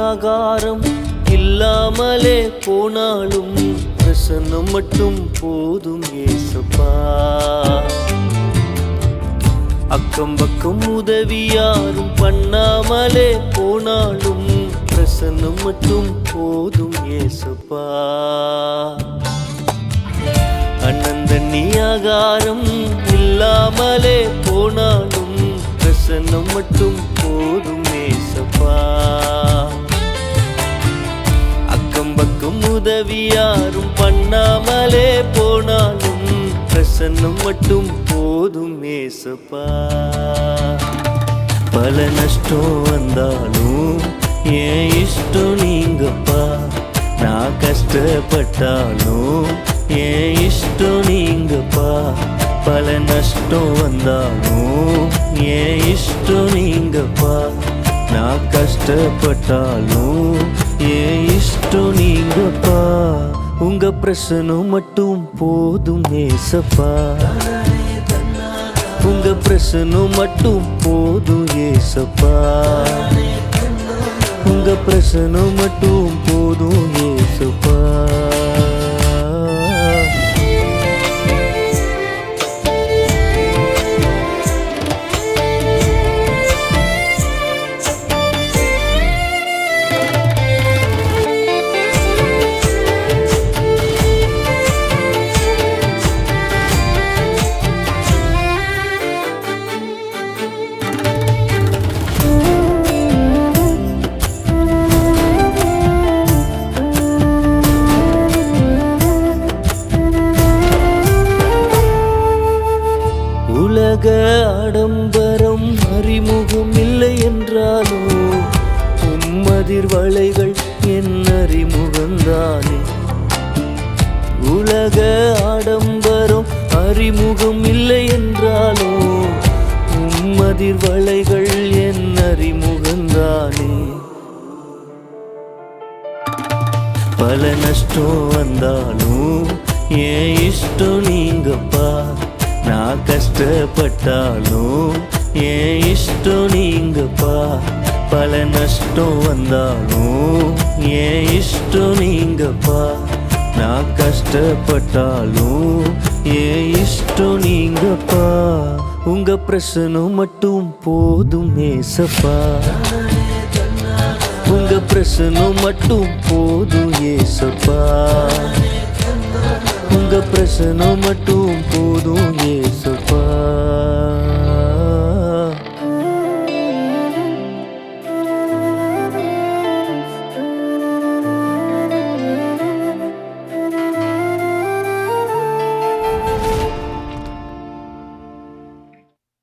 ஆகாரம் இல்லாமலே போனாலும் பிரசன்னம் மட்டும் போதும் ஏசப்பா. அக்கம் பக்கம் உதவி யாரும் பண்ணாமலே போனாலும் பிரசன்னம் மட்டும் போதும் ஏசப்பா. அண்ணன் தண்ணி ஆகாரம் இல்லாமலே போனாலும் பிரசன்னம் மட்டும் போதும் ஏசப்பா. அக்கம் பக்கம் உதவி யாரும் பண்ணாமலே போனாலும் பிரசன்னம் மட்டும் போதும் ஏசப்பா. பல நஷ்டம் வந்தாலும் ஏன் இஷ்டம் நீங்கப்பா. நான் கஷ்டப்பட்டாலும் ஏன் இஷ்டம் நீங்கப்பா. பல நஷ்டம் வந்தாலும் ஏன் இஷ்டம் நீங்கப்பா. நான் கஷ்டப்பட்டாலும் ஏன் இஷ்டம் நீங்கப்பா. உங்க பிரசனம் மட்டும் போதும் ஏசப்பா. உங்க பிரசனம் மட்டும் போதும் ஏசப்பா. உங்க பிரசனம் மட்டும் போதும் ஏசப்பா. உலக ஆடம்பரம் அறிமுகம் இல்லை என்றாலோ உம்மதிர் வளைகள் என் அறிமுகம்தானே. உலக ஆடம்பரம் அறிமுகம் இல்லை என்றாலோ உம்மதிர் வளைகள் என் அறிமுகம்தானே. பல நஷ்டம் வந்தாலும் ஏன் இஷ்டம் நீங்கப்பா. நான் கஷ்டப்பட்டாலும் ஏன் இஷ்டம் நீங்கப்பா. பல நஷ்டம் வந்தாலும் ஏன் இஷ்டம் நீங்கப்பா. நான் கஷ்டப்பட்டாலும் ஏன் இஷ்டம் நீங்கப்பா. உங்க பிரசனம் மட்டும் போதும் ஏசப்பா. உங்க பிரசனம் மட்டும் போதும் ஏசப்பா. உங்க பிரசனம் மட்டும் போதும் ஏசப்பா.